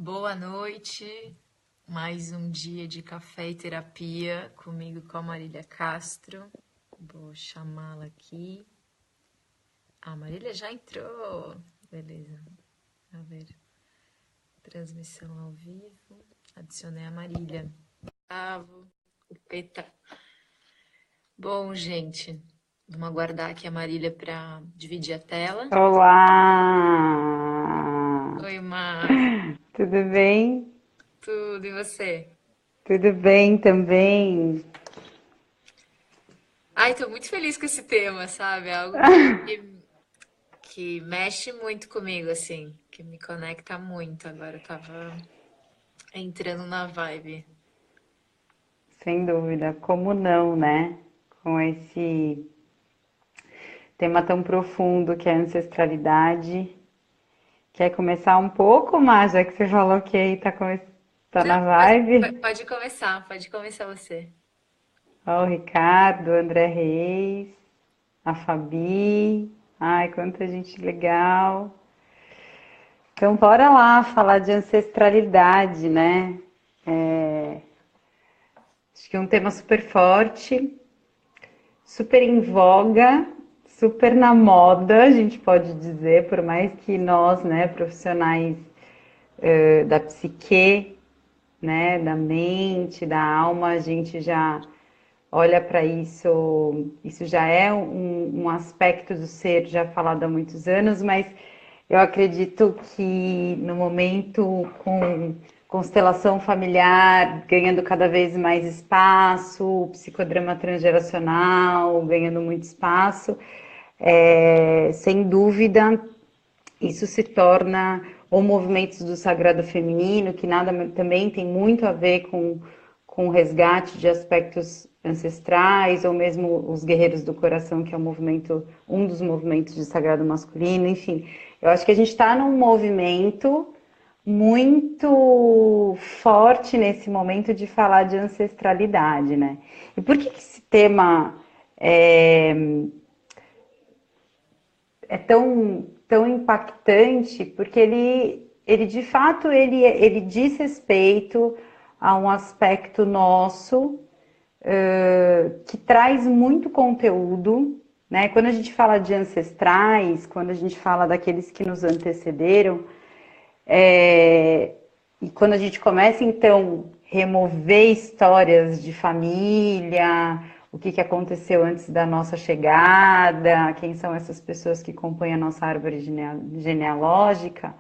Boa noite, mais um dia de café e terapia comigo com a Marília Castro. Vou chamá-la aqui. A Marília já entrou. Beleza. A ver. Transmissão ao vivo. Adicionei a Marília. Gustavo, o Peta. Bom, gente, vamos aguardar aqui a Marília para dividir a tela. Olá! Oi, Mar. Tudo bem? Tudo e você? Tudo bem também. Ai, tô muito feliz com esse tema, sabe? É algo que mexe muito comigo, assim, que me conecta muito. Agora eu tava entrando na vibe. Sem dúvida, como não, né? Com esse tema tão profundo que é a ancestralidade. Quer começar um pouco, Má, já que você falou que aí tá Não, na vibe? pode começar você. Ó, o Ricardo, o André Reis, a Fabi. Ai, quanta gente legal. Então, bora lá falar de ancestralidade, né? Acho que é um tema super forte, super em voga, super na moda, a gente pode dizer, por mais que nós, né, profissionais da psique, né, da mente, da alma, a gente já olha para isso, isso já é um aspecto do ser já falado há muitos anos, mas eu acredito que no momento com constelação familiar ganhando cada vez mais espaço, o psicodrama transgeracional ganhando muito espaço, sem dúvida isso se torna ou movimentos do sagrado feminino, que nada também tem muito a ver com o resgate de aspectos ancestrais, ou mesmo os guerreiros do coração, que é um dos movimentos de sagrado masculino, enfim. Eu acho que a gente está num movimento muito forte nesse momento de falar de ancestralidade, né? E por que esse tema é, é tão impactante? Porque ele de fato, ele diz respeito a um aspecto nosso que traz muito conteúdo, né? Quando a gente fala de ancestrais, quando a gente fala daqueles que nos antecederam, e quando a gente começa, então, remover histórias de família, o que aconteceu antes da nossa chegada, quem são essas pessoas que compõem a nossa árvore genealógica,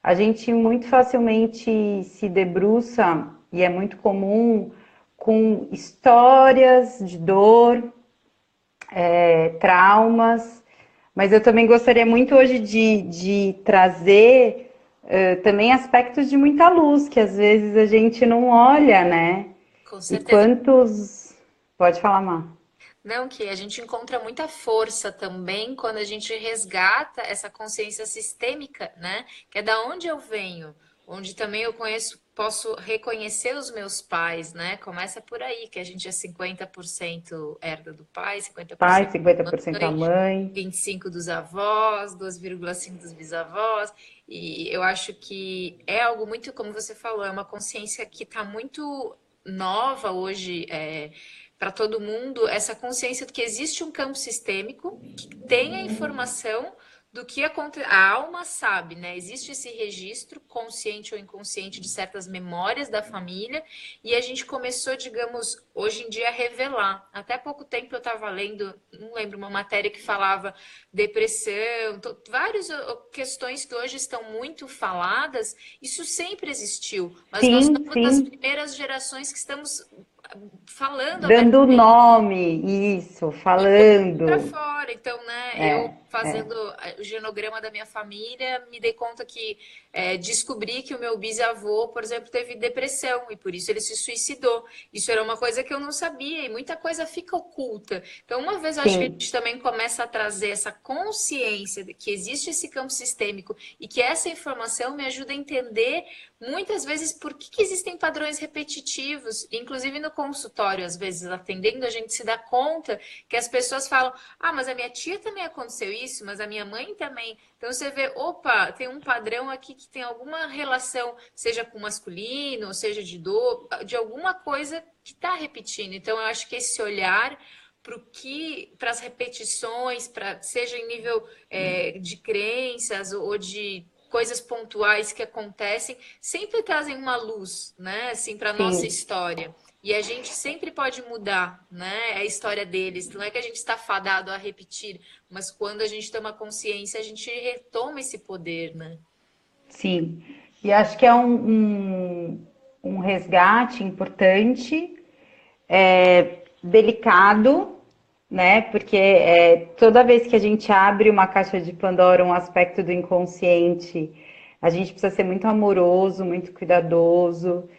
a gente muito facilmente se debruça, e é muito comum, com histórias de dor, traumas, mas eu também gostaria muito hoje de trazer também aspectos de muita luz, que às vezes a gente não olha, né? Com E certeza. quantos. Pode falar, Má. Não, que a gente encontra muita força também quando a gente resgata essa consciência sistêmica, né? Que é da onde eu venho, onde também eu conheço, posso reconhecer os meus pais, né? Começa por aí, que a gente é 50% herda do pai, Pai, 50% 50% a mãe, mãe. 25% dos avós, 2,5% dos bisavós. E eu acho que é algo muito, como você falou, é uma consciência que está muito nova hoje, para todo mundo, essa consciência de que existe um campo sistêmico que tem a informação do que acontece. A alma sabe, né? Existe esse registro, consciente ou inconsciente, de certas memórias da família, e a gente começou, digamos, hoje em dia a revelar. Até pouco tempo eu estava lendo, não lembro, uma matéria que falava depressão, várias questões que hoje estão muito faladas, isso sempre existiu, mas nós Sim, somos das sim. primeiras gerações que estamos falando Dando abertamente nome, isso, e botando para falando. fora. Então, né, eu É, fazendo o genograma da minha família, me dei conta que descobri que o meu bisavô, por exemplo, teve depressão e por isso ele se suicidou. Isso era uma coisa que eu não sabia e muita coisa fica oculta. Então, uma vez eu acho que a sim. gente também começa a trazer essa consciência de que existe esse campo sistêmico e que essa informação me ajuda a entender muitas vezes por que existem padrões repetitivos, inclusive no consultório, às vezes atendendo, a gente se dá conta que as pessoas falam: ah, mas a minha tia também aconteceu isso, mas a minha mãe também. Então você vê, opa, tem um padrão aqui que tem alguma relação, seja com masculino, ou seja de dor, de alguma coisa que está repetindo. Então eu acho que esse olhar para as repetições, seja em nível de crenças ou de coisas pontuais que acontecem, sempre trazem uma luz, né, assim, para nossa Sim. história. E a gente sempre pode mudar, né, a história deles. Não é que a gente está fadado a repetir, mas quando a gente toma consciência, a gente retoma esse poder, né? Sim, e acho que é um resgate importante, delicado, né? Porque toda vez que a gente abre uma caixa de Pandora, um aspecto do inconsciente, a gente precisa ser muito amoroso, muito cuidadoso,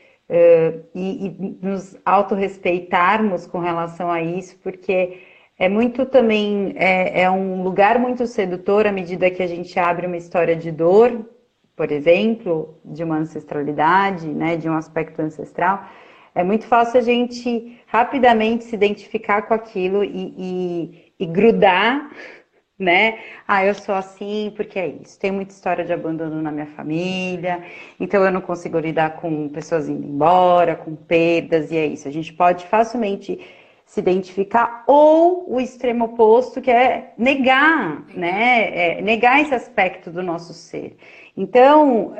e nos autorrespeitarmos com relação a isso, porque é muito também, é um lugar muito sedutor à medida que a gente abre uma história de dor, por exemplo, de uma ancestralidade, né, de um aspecto ancestral, é muito fácil a gente rapidamente se identificar com aquilo e grudar, né? Ah, eu sou assim porque é isso. Tem muita história de abandono na minha família, então eu não consigo lidar com pessoas indo embora, com perdas, e é isso. A gente pode facilmente se identificar, ou o extremo oposto, que é negar, Legal. né? Negar esse aspecto do nosso ser. Então,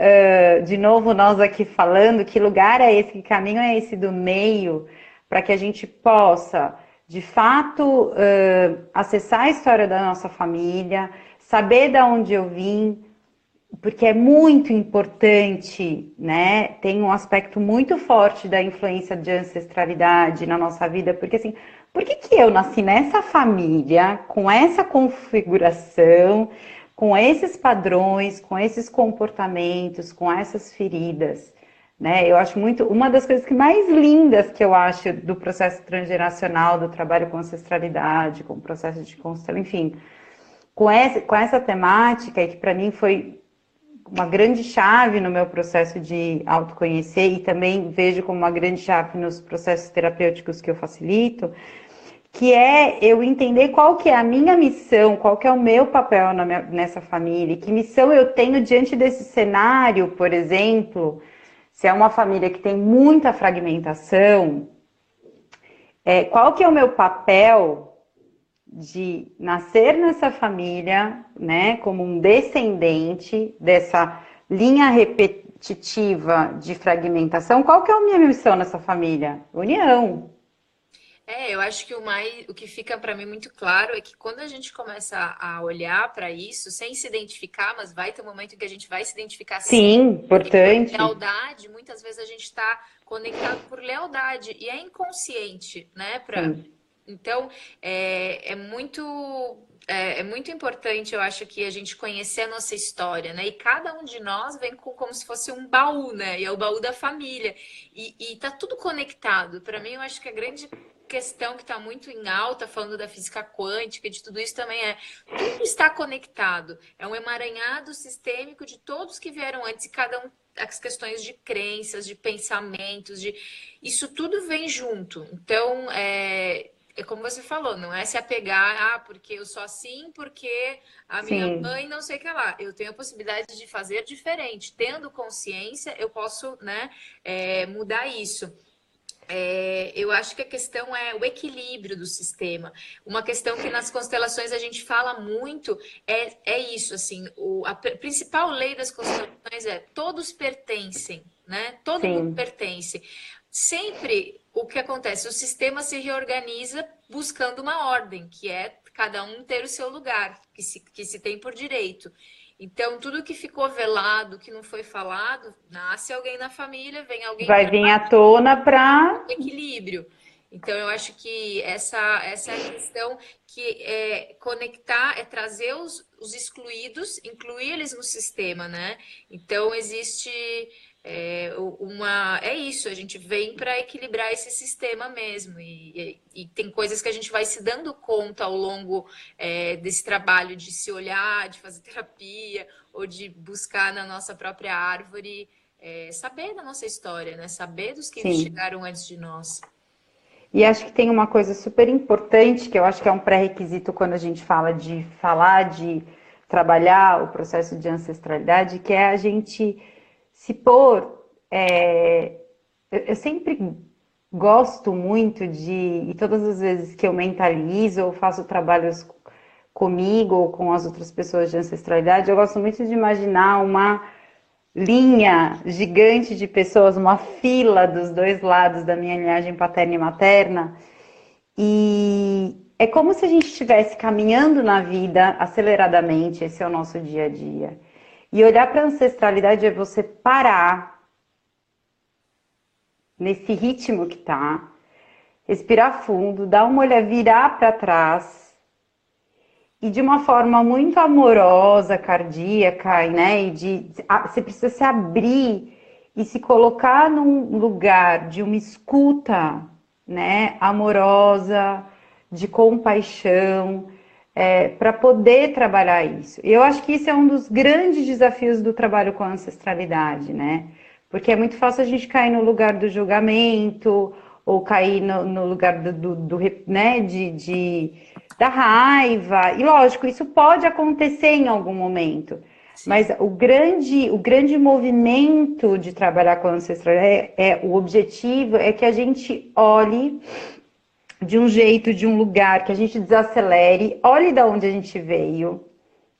de novo, nós aqui falando, que lugar é esse, que caminho é esse do meio, para que a gente possa, de fato, acessar a história da nossa família, saber de onde eu vim, porque é muito importante, né? Tem um aspecto muito forte da influência de ancestralidade na nossa vida, porque assim, por que que eu nasci nessa família, com essa configuração, com esses padrões, com esses comportamentos, com essas feridas, né? Eu acho muito, uma das coisas que mais lindas que eu acho do processo transgeracional, do trabalho com ancestralidade, com o processo de construção, enfim, com essa temática, e que para mim foi uma grande chave no meu processo de autoconhecer, e também vejo como uma grande chave nos processos terapêuticos que eu facilito, que é eu entender qual que é a minha missão, qual que é o meu papel nessa família, que missão eu tenho diante desse cenário, por exemplo, se é uma família que tem muita fragmentação, qual que é o meu papel de nascer nessa família, né, como um descendente dessa linha repetitiva de fragmentação. Qual que é a minha missão nessa família? União. Eu acho que o que fica para mim muito claro é que quando a gente começa a olhar para isso, sem se identificar, mas vai ter um momento em que a gente vai se identificar sim, Sim, porque por importante. lealdade, muitas vezes a gente está conectado por lealdade e é inconsciente, né? Sim, Então, é muito importante, eu acho, que a gente conhecer a nossa história, né? E cada um de nós vem como se fosse um baú, né? E é o baú da família. E tá tudo conectado. Para mim, eu acho que a grande questão que está muito em alta, falando da física quântica, de tudo isso também tudo está conectado. É um emaranhado sistêmico de todos que vieram antes, e cada um, as questões de crenças, de pensamentos, isso tudo vem junto. Então, é como você falou, não é se apegar, porque eu sou assim, porque a minha sim, mãe não sei o que lá. Eu tenho a possibilidade de fazer diferente. Tendo consciência, eu posso, né, mudar isso. Eu acho que a questão é o equilíbrio do sistema. Uma questão que nas constelações a gente fala muito é isso, assim, a principal lei das constelações é todos pertencem, né? Todo mundo sim. pertence. Sempre o que acontece? O sistema se reorganiza buscando uma ordem, que é cada um ter o seu lugar, que se tem por direito. Então, tudo que ficou velado, que não foi falado, nasce alguém na família, vem alguém Vai para vir à tona para. equilíbrio. Então, eu acho que essa é a questão que é conectar, é trazer os excluídos, incluir eles no sistema, né? Então, existe É isso, a gente vem para equilibrar esse sistema mesmo. E tem coisas que a gente vai se dando conta ao longo desse trabalho de se olhar, de fazer terapia, ou de buscar na nossa própria árvore saber da nossa história, né? Saber dos que Sim. chegaram antes de nós. E acho que tem uma coisa super importante, que eu acho que é um pré-requisito quando a gente fala de trabalhar o processo de ancestralidade, que é a gente se pôr. Eu sempre gosto muito e todas as vezes que eu mentalizo ou faço trabalhos comigo ou com as outras pessoas de ancestralidade, eu gosto muito de imaginar uma linha gigante de pessoas, uma fila dos dois lados da minha linhagem paterna e materna, e é como se a gente estivesse caminhando na vida aceleradamente, esse é o nosso dia a dia. E olhar para a ancestralidade é você parar nesse ritmo que tá, respirar fundo, dar uma olhada, virar para trás e de uma forma muito amorosa, cardíaca, né? Você precisa se abrir e se colocar num lugar de uma escuta, né? Amorosa, de compaixão, para poder trabalhar isso. Eu acho que isso é um dos grandes desafios do trabalho com a ancestralidade, né? Porque é muito fácil a gente cair no lugar do julgamento, ou cair no lugar né, da raiva. E lógico, isso pode acontecer em algum momento. Sim. Mas o grande movimento de trabalhar com a ancestralidade o objetivo é que a gente olhe de um jeito, de um lugar, que a gente desacelere, olhe de onde a gente veio,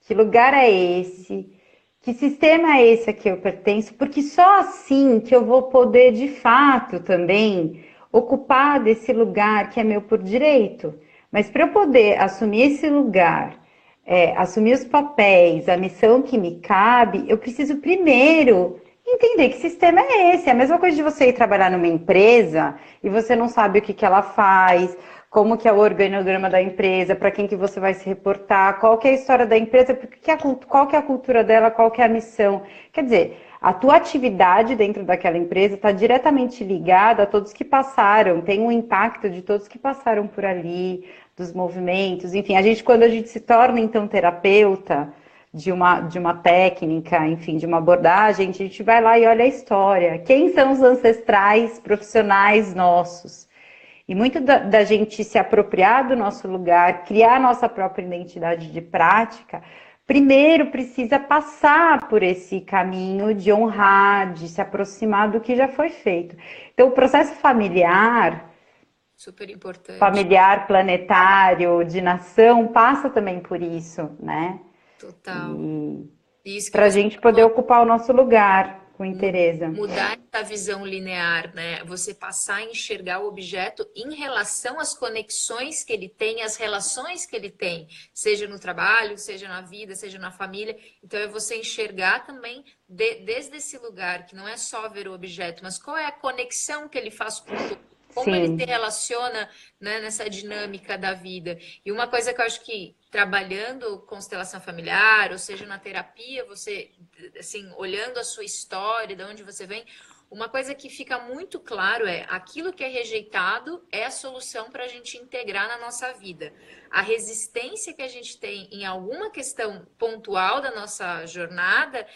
que lugar é esse, que sistema é esse a que eu pertenço, porque só assim que eu vou poder, de fato, também ocupar desse lugar que é meu por direito. Mas para eu poder assumir esse lugar, assumir os papéis, a missão que me cabe, eu preciso primeiro entender que sistema é esse. É a mesma coisa de você ir trabalhar numa empresa e você não sabe o que que ela faz, como que é o organograma da empresa, para quem que você vai se reportar, qual que é a história da empresa, qual que é a cultura dela, qual que é a missão. Quer dizer, a tua atividade dentro daquela empresa está diretamente ligada a todos que passaram, tem um impacto de todos que passaram por ali, dos movimentos, enfim, quando a gente se torna então terapeuta de uma técnica, enfim, de uma abordagem, a gente vai lá e olha a história. Quem são os ancestrais profissionais nossos? E muito da gente se apropriar do nosso lugar, criar nossa própria identidade de prática, primeiro precisa passar por esse caminho de honrar, de se aproximar do que já foi feito. Então, o processo Super importante. familiar, planetário, de nação, passa também por isso, né? Total. E Isso que para a você gente poder falou. ocupar o nosso lugar com interesse. Mudar essa visão linear, né? Você passar a enxergar o objeto em relação às conexões que ele tem, às relações que ele tem, seja no trabalho, seja na vida, seja na família. Então, é você enxergar também desde esse lugar, que não é só ver o objeto, mas qual é a conexão que ele faz com o todo, como ele se Sim, relaciona, né, nessa dinâmica da vida. E uma coisa que eu acho que trabalhando constelação familiar, ou seja, na terapia, você, assim, olhando a sua história, de onde você vem, uma coisa que fica muito claro é aquilo que é rejeitado é a solução para a gente integrar na nossa vida. A resistência que a gente tem em alguma questão pontual da nossa jornada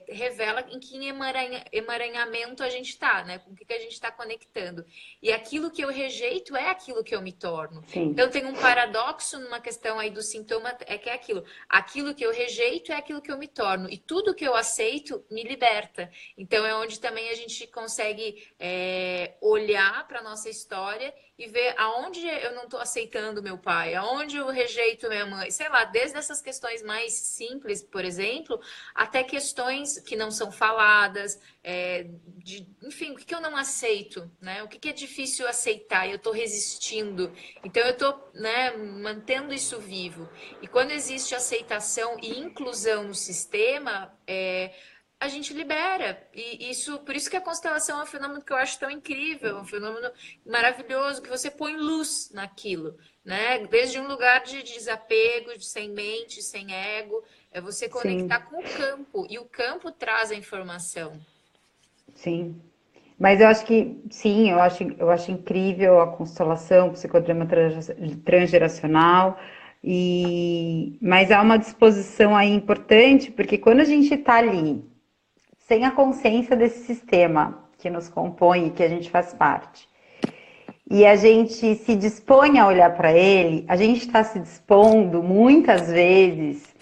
revela em que emaranhamento a gente está, né? Com o que a gente está conectando. E aquilo que eu rejeito é aquilo que eu me torno. sim, Então tem um paradoxo numa questão aí do sintoma, é que é aquilo. Aquilo que eu rejeito é aquilo que eu me torno. E tudo que eu aceito me liberta. Então é onde também a gente consegue olhar para a nossa história e ver aonde eu não estou aceitando meu pai, aonde eu rejeito minha mãe, sei lá, desde essas questões mais simples, por exemplo, até questões que não são faladas, enfim, o que eu não aceito, né? O que é difícil aceitar e eu estou resistindo. Então eu estou, né, mantendo isso vivo. E quando existe aceitação e inclusão no sistema, a gente libera. E isso, por isso que a constelação é um fenômeno que eu acho tão incrível, é um fenômeno maravilhoso, que você põe luz naquilo, né? Desde um lugar de desapego, de sem mente, sem ego, é você conectar sim, com o campo, e o campo traz a informação. sim. Mas eu acho que, sim, eu acho incrível a constelação, o psicodrama transgeracional, mas há uma disposição aí importante, porque quando a gente está ali, sem a consciência desse sistema que nos compõe e que a gente faz parte, e a gente se dispõe a olhar para ele, a gente está se dispondo muitas vezes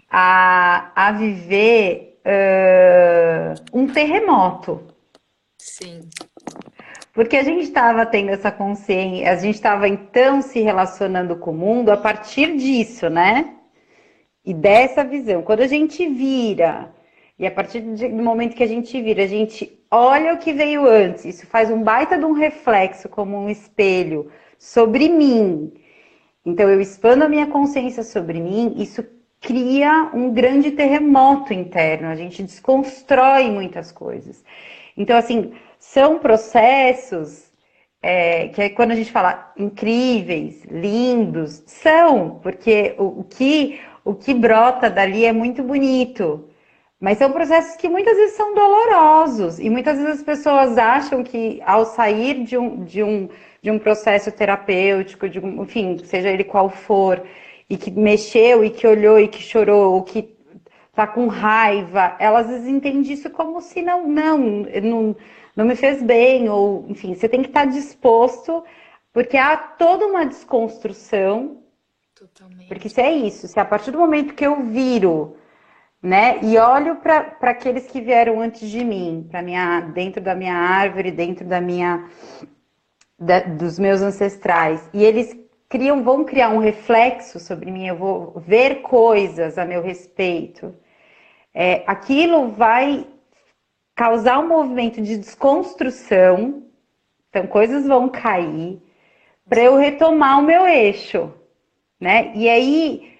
a viver um terremoto. Sim, Porque a gente estava tendo essa consciência, a gente estava então se relacionando com o mundo a partir disso, né? E dessa visão. Quando a gente vira, e a partir do momento que a gente vira, a gente olha o que veio antes, isso faz um baita de um reflexo, como um espelho, sobre mim. Então eu expando a minha consciência sobre mim, isso cria um grande terremoto interno, a gente desconstrói muitas coisas. Então, assim, são processos que é quando a gente fala incríveis, lindos, são, porque o que brota dali é muito bonito. Mas são processos que muitas vezes são dolorosos, e muitas vezes as pessoas acham que ao sair de um processo terapêutico, enfim, seja ele qual for, e que mexeu, e que olhou, e que chorou, ou que tá com raiva, elas às vezes entendem isso como se não me fez bem, ou enfim, você tem que estar disposto, porque há toda uma desconstrução, porque totalmente. se é isso, se a partir do momento que eu viro, né, e olho para aqueles que vieram antes de mim, dentro da minha árvore, dentro dos meus ancestrais, e eles vão criar um reflexo sobre mim, eu vou ver coisas a meu respeito. Aquilo vai causar um movimento de desconstrução, então coisas vão cair para eu retomar o meu eixo, né? E aí,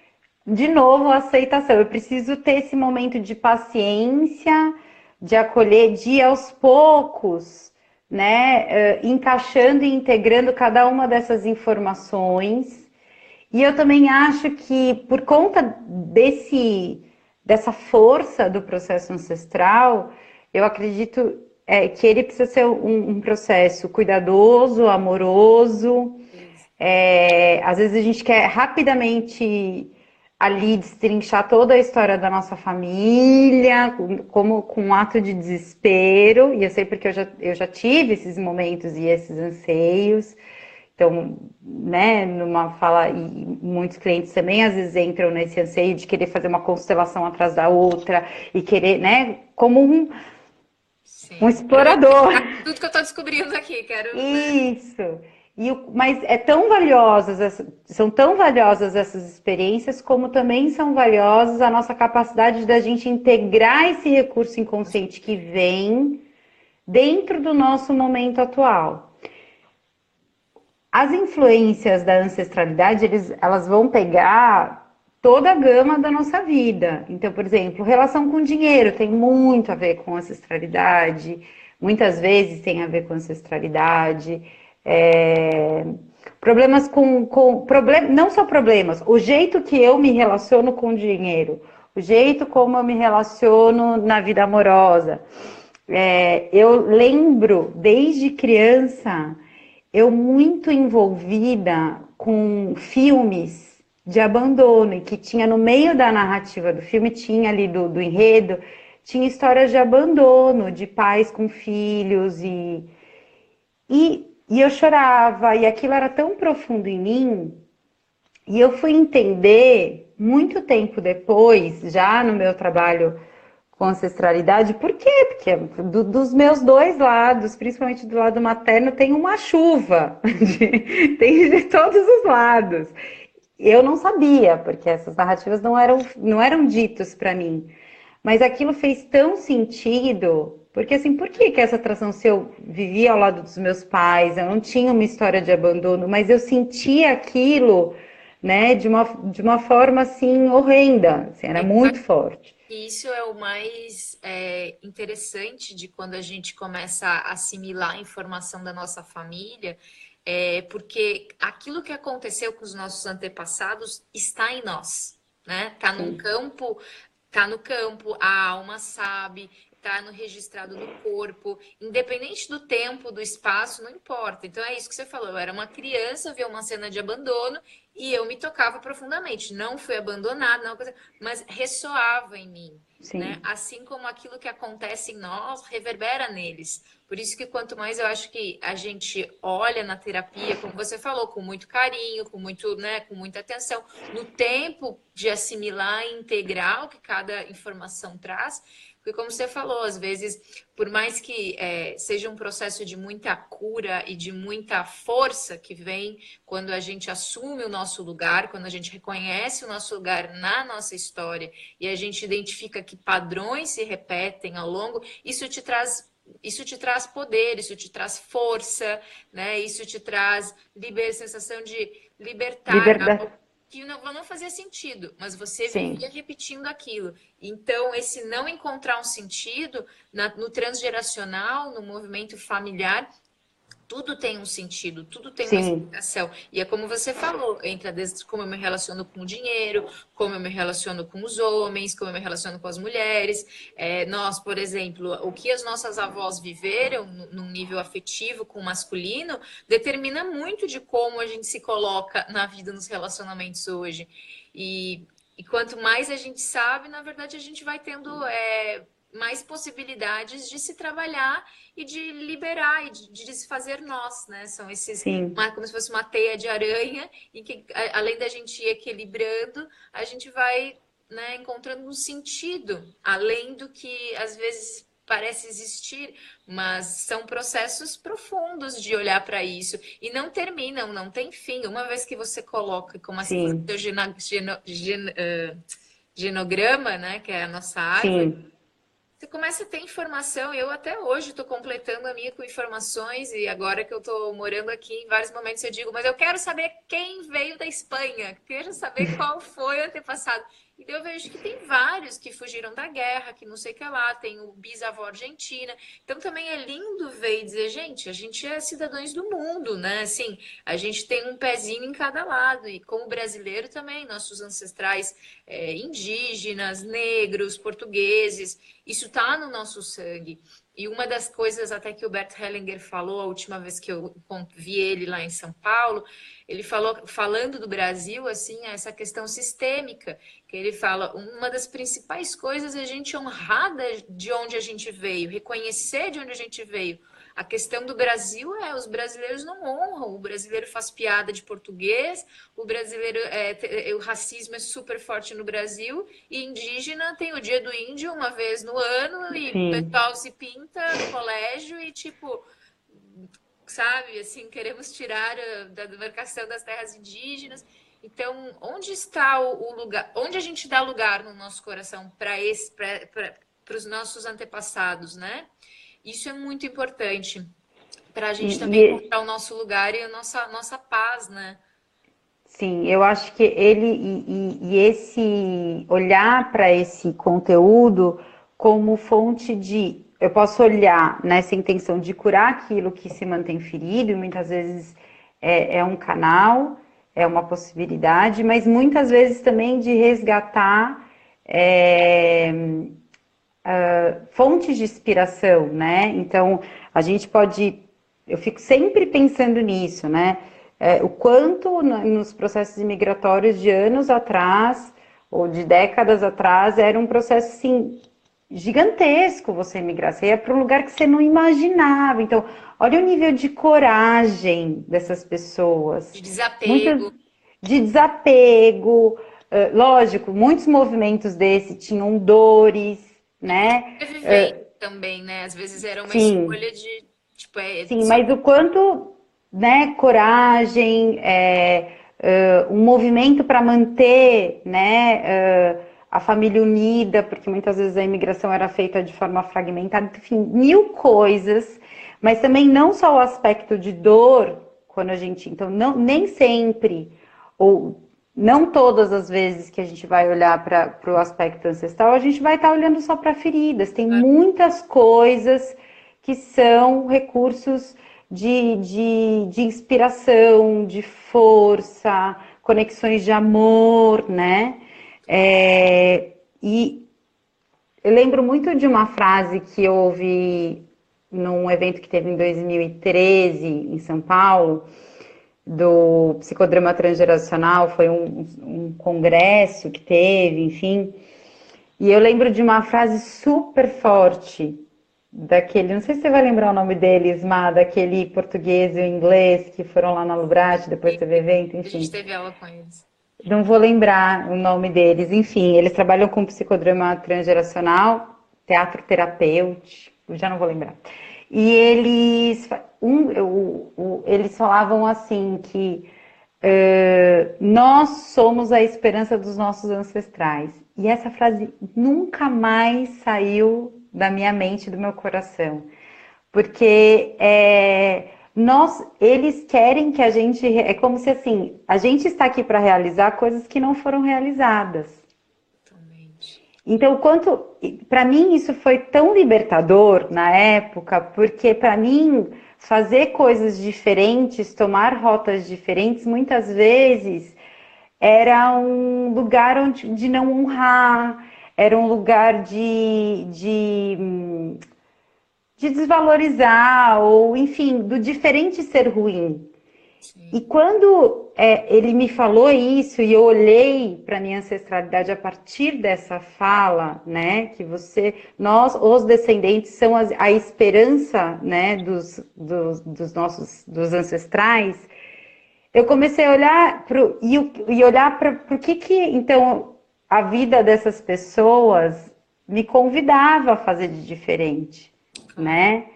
de novo, a aceitação. Eu preciso ter esse momento de paciência, de acolher, de ir aos poucos, né? Encaixando e integrando cada uma dessas informações. E eu também acho que por conta dessa força do processo ancestral, eu acredito que ele precisa ser um processo cuidadoso, amoroso. Às vezes a gente quer rapidamente ali destrinchar toda a história da nossa família, como com um ato de desespero, e eu sei porque eu já tive esses momentos e esses anseios. Então, né, numa fala, e muitos clientes também às vezes entram nesse anseio de querer fazer uma constelação atrás da outra e querer, né, como um Sim. Quero explorador. tudo que eu tô descobrindo aqui, quero, né? Isso. Mas é tão valiosas, são tão valiosas essas experiências, como também são valiosas a nossa capacidade da gente integrar esse recurso inconsciente que vem dentro do nosso momento atual. As influências da ancestralidade, elas vão pegar toda a gama da nossa vida. Então, por exemplo, relação com dinheiro tem muito a ver com ancestralidade, muitas vezes tem a ver com ancestralidade. Problemas não só problemas, o jeito que eu me relaciono com o dinheiro, o jeito como eu me relaciono na vida amorosa. Eu lembro desde criança eu muito envolvida com filmes de abandono, e que tinha no meio da narrativa do filme, tinha ali do enredo, tinha histórias de abandono, de pais com filhos, e eu chorava, e aquilo era tão profundo em mim, e eu fui entender muito tempo depois, já no meu trabalho com ancestralidade. Por quê? Porque dos meus dois lados, principalmente do lado materno, tem uma chuva, tem de todos os lados. Eu não sabia, porque essas narrativas não eram ditas para mim. Mas aquilo fez tão sentido, porque assim, por que essa atração, se eu vivia ao lado dos meus pais, eu não tinha uma história de abandono, mas eu sentia aquilo, né, de uma forma assim horrenda, assim, era muito forte. E isso é o mais interessante de quando a gente começa a assimilar a informação da nossa família, porque aquilo que aconteceu com os nossos antepassados está em nós, né? Sim. Tá no campo, a alma sabe, tá no registrado no corpo, independente do tempo, do espaço, não importa. Então é isso que você falou. Eu era uma criança, via uma cena de abandono e eu me tocava profundamente. Não fui abandonada, não, mas ressoava em mim. né? sim, Assim como aquilo que acontece em nós reverbera neles. Por isso que quanto mais eu acho que a gente olha na terapia, como você falou, com muito carinho, com muito, né, com muita atenção, no tempo de assimilar e integrar o que cada informação traz, porque como você falou, às vezes, por mais que seja um processo de muita cura e de muita força que vem quando a gente assume o nosso lugar, quando a gente reconhece o nosso lugar na nossa história e a gente identifica que padrões se repetem ao longo, isso te traz poder, isso te traz força, né? Isso te traz sensação de libertar liberdade, que não fazia sentido, mas você vivia sim, repetindo aquilo. Então, esse não encontrar um sentido no transgeracional, no movimento familiar, tudo tem um sentido, tudo tem uma sim, explicação. E é como você falou, entra desde como eu me relaciono com o dinheiro, como eu me relaciono com os homens, como eu me relaciono com as mulheres. Nós, por exemplo, o que as nossas avós viveram num nível afetivo com o masculino determina muito de como a gente se coloca na vida, nos relacionamentos hoje. E quanto mais a gente sabe, na verdade, a gente vai tendo mais possibilidades de se trabalhar e de liberar e de desfazer nós, né? São esses, sim, como se fosse uma teia de aranha, em que além da gente ir equilibrando, a gente vai, né, encontrando um sentido, além do que às vezes parece existir, mas são processos profundos de olhar para isso e não terminam, não tem fim. Uma vez que você coloca, como assim, sim, seu genograma, né, que é a nossa árvore, sim, você começa a ter informação. Eu até hoje estou completando a minha com informações, e agora que eu estou morando aqui, em vários momentos eu digo, mas eu quero saber quem veio da Espanha, quero saber qual foi o antepassado. E daí eu vejo que tem vários que fugiram da guerra, que não sei o que lá, tem o bisavó argentina. Então também é lindo ver e dizer, gente, a gente é cidadãos do mundo, né? Assim, a gente tem um pezinho em cada lado, e como brasileiro também, nossos ancestrais indígenas, negros, portugueses. Isso está no nosso sangue. E uma das coisas até que o Bert Hellinger falou a última vez que eu vi ele lá em São Paulo, ele falou, falando do Brasil, assim, essa questão sistêmica, que ele fala, uma das principais coisas é a gente honrar de onde a gente veio, reconhecer de onde a gente veio. A questão do Brasil os brasileiros não honram, o brasileiro faz piada de português, o brasileiro, o racismo é super forte no Brasil, e indígena tem o dia do índio uma vez no ano, e o sim. pessoal se pinta no colégio e tipo, sabe, assim, queremos tirar da demarcação das terras indígenas. Então, onde está o lugar, onde a gente dá lugar no nosso coração para os nossos antepassados, né? Isso é muito importante para a E, gente também e, encontrar o nosso lugar e a nossa paz, né? sim, eu acho que ele e esse olhar para esse conteúdo como fonte de. Eu posso olhar nessa intenção de curar aquilo que se mantém ferido, e muitas vezes é um canal, é uma possibilidade, mas muitas vezes também de resgatar é, fontes de inspiração, né? Então, a gente pode. Eu fico sempre pensando nisso, né? O quanto nos processos imigratórios de anos atrás, ou de décadas atrás, era um processo assim, gigantesco você migrar. Você ia para um lugar que você não imaginava. Então, olha o nível de coragem dessas pessoas. De Muitas desapego. de desapego. Lógico, muitos movimentos desse tinham dores, E por né? sobrevivência também, né? Às vezes era uma Sim, escolha de, tipo, sim, mas o quanto, né, coragem, um movimento para manter, né, a família unida, porque muitas vezes a imigração era feita de forma fragmentada, enfim, mil coisas, mas também não só o aspecto de dor, quando a gente, então, não, nem sempre, ou não todas as vezes que a gente vai olhar para o aspecto ancestral, a gente vai estar olhando só para feridas, tem muitas coisas que são recursos de inspiração, de força, conexões de amor, né? E eu lembro muito de uma frase que eu ouvi num evento que teve em 2013 em São Paulo, do psicodrama transgeracional, foi um congresso que teve, enfim, E eu lembro de uma frase super forte daquele, não sei se você vai lembrar o nome deles, Má, daquele português e o inglês que foram lá na Lubrate, depois E teve evento, a gente enfim. teve aula com eles. Não vou lembrar o nome deles. Enfim, eles trabalham com psicodrama transgeracional, teatro terapêutico, já não vou lembrar. E eles falavam assim que nós somos a esperança dos nossos ancestrais. E essa frase nunca mais saiu da minha mente, do meu coração. Porque eles querem que a gente. É como se assim, a gente está aqui para realizar coisas que não foram realizadas. Totalmente. Então, para mim isso foi tão libertador na época, porque para mim fazer coisas diferentes, tomar rotas diferentes, muitas vezes era um lugar de não honrar, era um lugar de desvalorizar, ou enfim, do diferente ser ruim. E Sim. quando ele me falou isso e eu olhei para minha ancestralidade a partir dessa fala, né, que nós, os descendentes, são a esperança, né, dos nossos, dos ancestrais, eu comecei a olhar e olhar para por que então a vida dessas pessoas me convidava a fazer de diferente, Claro. né?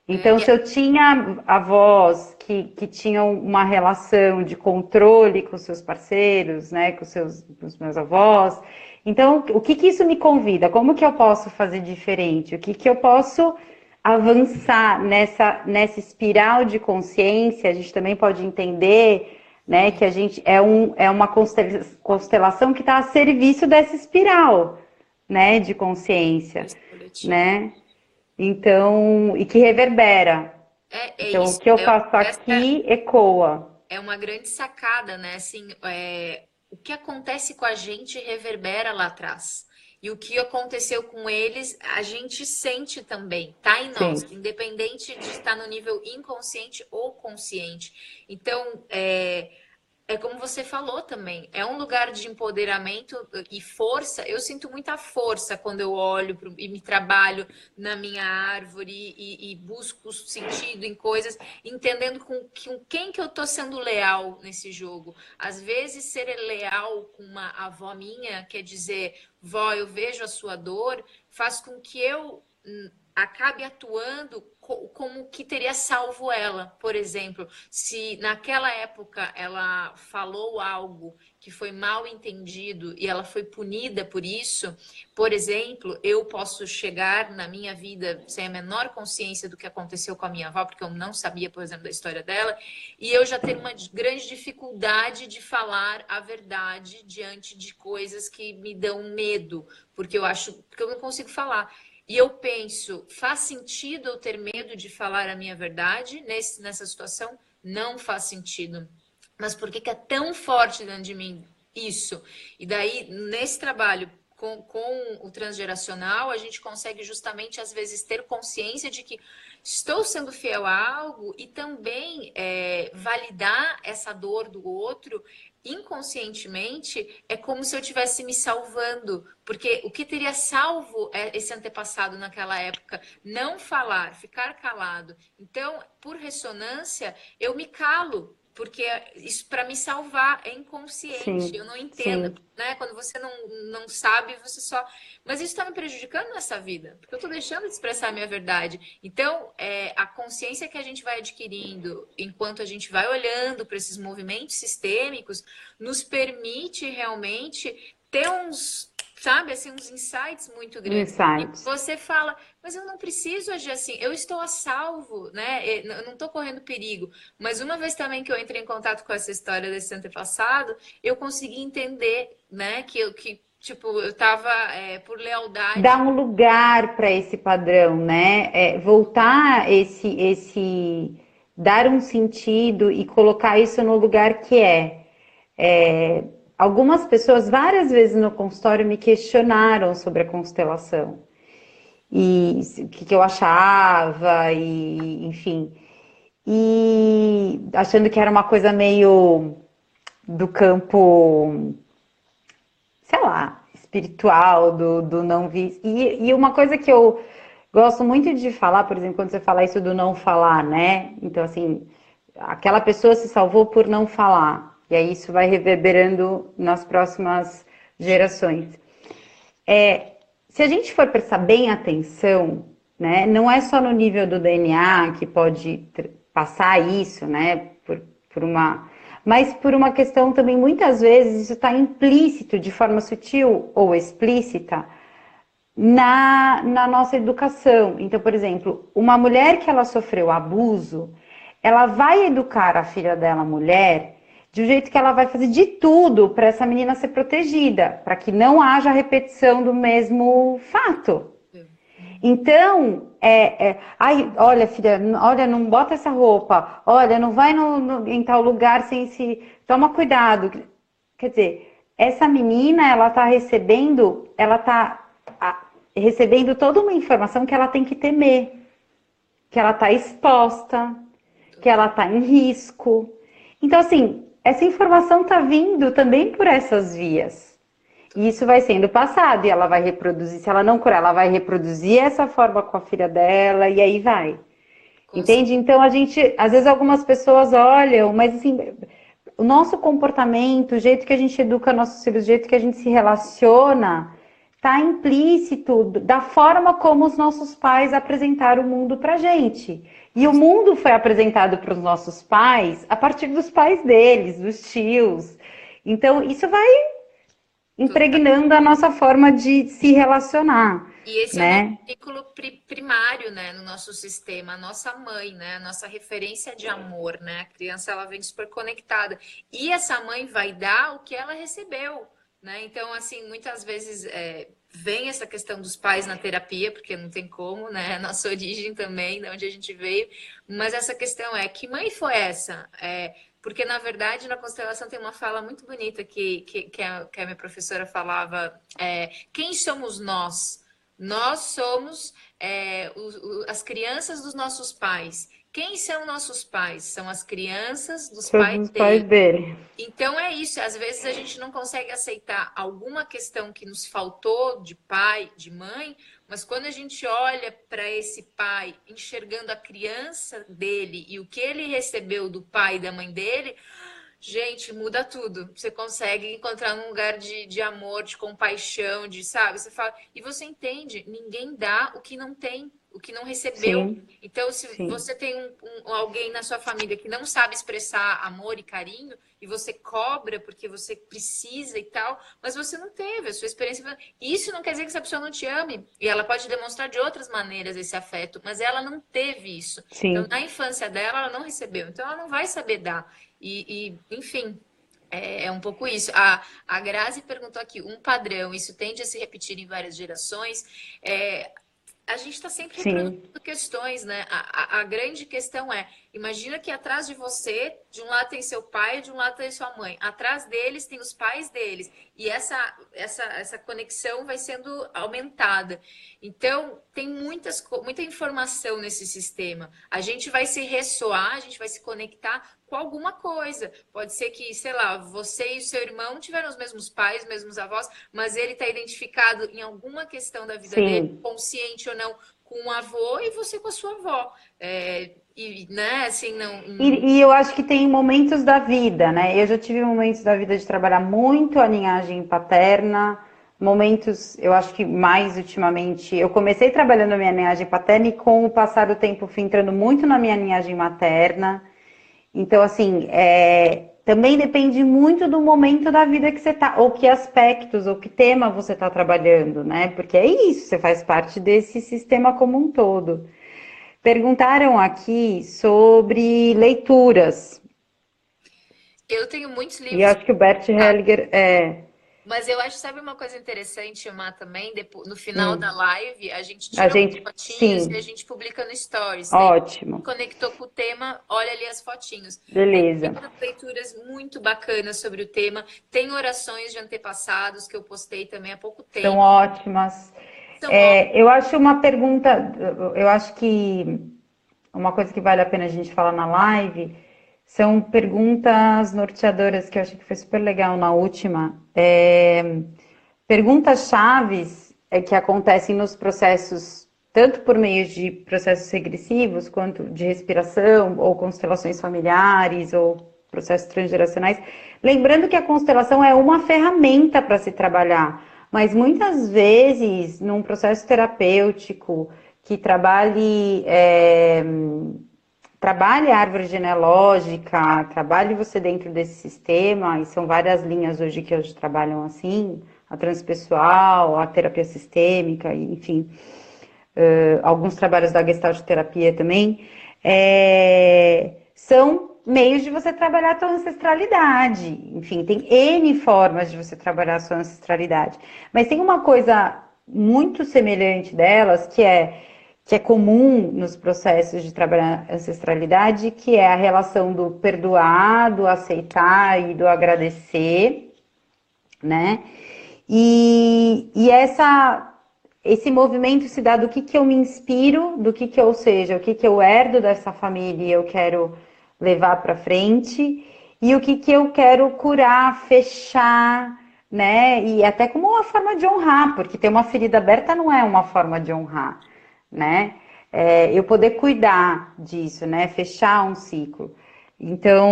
Então, se eu tinha avós que tinham uma relação de controle com seus parceiros, né, com os meus avós, então, o que isso me convida? Como que eu posso fazer diferente? O que eu posso avançar nessa espiral de consciência? A gente também pode entender, né, que a gente é uma constelação que está a serviço dessa espiral, né, de consciência, Esse coletivo. né? Então, e que reverbera. É Então, o isso. que eu faço Essa aqui ecoa. é uma grande sacada, né? Assim, o que acontece com a gente reverbera lá atrás. E o que aconteceu com eles, a gente sente também, tá em nós, Sim, independente de estar no nível inconsciente ou consciente. Então, é como você falou também, é um lugar de empoderamento e força. Eu sinto muita força quando eu olho e me trabalho na minha árvore e busco sentido em coisas, entendendo com quem que eu tô sendo leal nesse jogo. Às vezes, ser leal com uma avó minha quer dizer, vó, eu vejo a sua dor, faz com que eu acabe atuando como que teria salvo ela. Por exemplo, se naquela época ela falou algo que foi mal entendido e ela foi punida por isso, por exemplo, eu posso chegar na minha vida sem a menor consciência do que aconteceu com a minha avó, porque eu não sabia, por exemplo, da história dela, e eu já ter uma grande dificuldade de falar a verdade diante de coisas que me dão medo, porque eu acho que eu não consigo falar. E eu penso, faz sentido eu ter medo de falar a minha verdade nessa situação? Não faz sentido. Mas por que que é tão forte dentro de mim isso? E daí, nesse trabalho com o transgeracional, a gente consegue justamente, às vezes, ter consciência de que estou sendo fiel a algo e também validar essa dor do outro inconscientemente é como se eu estivesse me salvando, porque o que teria salvo esse antepassado naquela época? Não falar, ficar calado. Então, por ressonância, eu me calo, porque isso para me salvar é inconsciente, eu sim, não entendo, sim, né? Quando você não sabe, você só. Mas isso está me prejudicando nessa vida, porque eu estou deixando de expressar a minha verdade. Então, a consciência que a gente vai adquirindo enquanto a gente vai olhando para esses movimentos sistêmicos nos permite realmente ter uns, sabe, assim, uns insights muito grandes. E insights. você fala, mas eu não preciso agir assim, eu estou a salvo, né? Eu não estou correndo perigo. Mas uma vez também que eu entrei em contato com essa história desse antepassado, eu consegui entender, né, que tipo, eu estava por lealdade. Dar um lugar para esse padrão, né? Voltar dar um sentido e colocar isso no lugar que é. Algumas pessoas, várias vezes no consultório, me questionaram sobre a constelação e o que eu achava, e enfim, e achando que era uma coisa meio do campo, sei lá, espiritual, do não vi. E uma coisa que eu gosto muito de falar, por exemplo, quando você fala isso do não falar, né? Então, assim, aquela pessoa se salvou por não falar. E aí isso vai reverberando nas próximas gerações. Se a gente for prestar bem atenção, né, não é só no nível do DNA que pode passar isso, né, por uma, mas por uma questão também, muitas vezes, isso está implícito de forma sutil ou explícita na nossa educação. Então, por exemplo, uma mulher que ela sofreu abuso, ela vai educar a filha dela, mulher, de um jeito que ela vai fazer de tudo para essa menina ser protegida, para que não haja repetição do mesmo fato. Então, ai, olha, filha, olha, não bota essa roupa, olha, não vai em tal lugar sem se. Toma cuidado. Quer dizer, essa menina, ela tá recebendo toda uma informação que ela tem que temer, que ela tá exposta, que ela tá em risco. Então, assim, essa informação tá vindo também por essas vias. E isso vai sendo passado e ela vai reproduzir, se ela não curar, ela vai reproduzir essa forma com a filha dela e aí vai. Entende? Então a gente, às vezes algumas pessoas olham, mas assim, o nosso comportamento, o jeito que a gente educa nossos filhos, o jeito que a gente se relaciona, está implícito da forma como os nossos pais apresentaram o mundo pra gente. E o mundo foi apresentado para os nossos pais a partir dos pais deles, dos tios. Então, isso vai impregnando a nossa forma de se relacionar, E esse é o nosso né? vínculo primário, né, no nosso sistema, a nossa mãe, né, a nossa referência de amor, né? A criança ela vem super conectada e essa mãe vai dar o que ela recebeu, né? Então, assim, muitas vezes vem essa questão dos pais na terapia, porque não tem como, né? Nossa origem também, de onde a gente veio, mas essa questão é que mãe foi essa? Porque, na verdade, na constelação tem uma fala muito bonita que a minha professora falava: quem somos nós? Nós somos as crianças dos nossos pais. Quem são nossos pais? São as crianças dos pais Todos os pais deles. dele. Então é isso, às vezes a gente não consegue aceitar alguma questão que nos faltou de pai, de mãe, mas quando a gente olha para esse pai enxergando a criança dele e o que ele recebeu do pai e da mãe dele, gente, muda tudo. Você consegue encontrar um lugar de amor, de compaixão, de, sabe? Você fala, e você entende, ninguém dá o que não tem, o que não recebeu. Sim, Então, se sim, você tem alguém na sua família que não sabe expressar amor e carinho, e você cobra porque você precisa e tal, mas você não teve a sua experiência. Isso não quer dizer que essa pessoa não te ame. E ela pode demonstrar de outras maneiras esse afeto, mas ela não teve isso. Então, sim. na infância dela, ela não recebeu. Então, ela não vai saber dar. Enfim, é um pouco isso. A Grazi perguntou aqui, um padrão, isso tende a se repetir em várias gerações. A gente está sempre Sim, reproduzindo questões, né? A grande questão é, imagina que atrás de você, de um lado tem seu pai, de um lado tem sua mãe. Atrás deles tem os pais deles. E essa conexão vai sendo aumentada. Então, tem muita informação nesse sistema. A gente vai se ressoar, a gente vai se conectar com alguma coisa. Pode ser que, sei lá, você e o seu irmão tiveram os mesmos pais, os mesmos avós, mas ele está identificado em alguma questão da vida dele, sim. consciente ou não, com o avô e você com a sua avó. Né, assim, não. E eu acho que tem momentos da vida, né? Eu já tive momentos da vida de trabalhar muito a linhagem paterna, momentos, eu acho que mais ultimamente. Eu comecei trabalhando a minha linhagem paterna e com o passar do tempo fui entrando muito na minha linhagem materna. Então, assim, também depende muito do momento da vida que você tá, ou que aspectos, ou que tema você está trabalhando, né? Porque é isso, você faz parte desse sistema como um todo. Perguntaram aqui sobre leituras. Eu tenho muitos E eu livros. acho que o Bert Hellinger Mas eu acho, sabe uma coisa interessante, Má, também? No final da live, a gente a tira umas gente, fotinhos e a sim, gente publica no Stories. Daí, quem ótimo, conectou com o tema, olha ali as fotinhos. Tem beleza. muitas leituras muito bacanas sobre o tema. Tem orações de antepassados que eu postei também há pouco São tempo. ótimas. São ótimas. Eu acho uma pergunta, eu acho que uma coisa que vale a pena a gente falar na live são perguntas norteadoras que eu achei que foi super legal na última. perguntas chaves que acontecem nos processos, tanto por meio de processos regressivos, quanto de respiração, ou constelações familiares, ou processos transgeracionais. Lembrando que a constelação é uma ferramenta para se trabalhar, mas muitas vezes, num processo terapêutico que trabalhe a árvore genealógica, trabalhe você dentro desse sistema, e são várias linhas hoje que hoje trabalham assim, a transpessoal, a terapia sistêmica, enfim, alguns trabalhos da Gestalt terapia também, são meios de você trabalhar a sua ancestralidade. Enfim, tem N formas de você trabalhar a sua ancestralidade. Mas tem uma coisa muito semelhante delas, que é comum nos processos de trabalhar a ancestralidade, que é a relação do perdoar, do aceitar e do agradecer, né? Esse movimento se dá do que eu me inspiro, ou seja, o que eu herdo dessa família e eu quero levar para frente, e o que eu quero curar, fechar, né? E até como uma forma de honrar, porque ter uma ferida aberta não é uma forma de honrar, né? Eu poder cuidar disso, né? Fechar um ciclo. Então,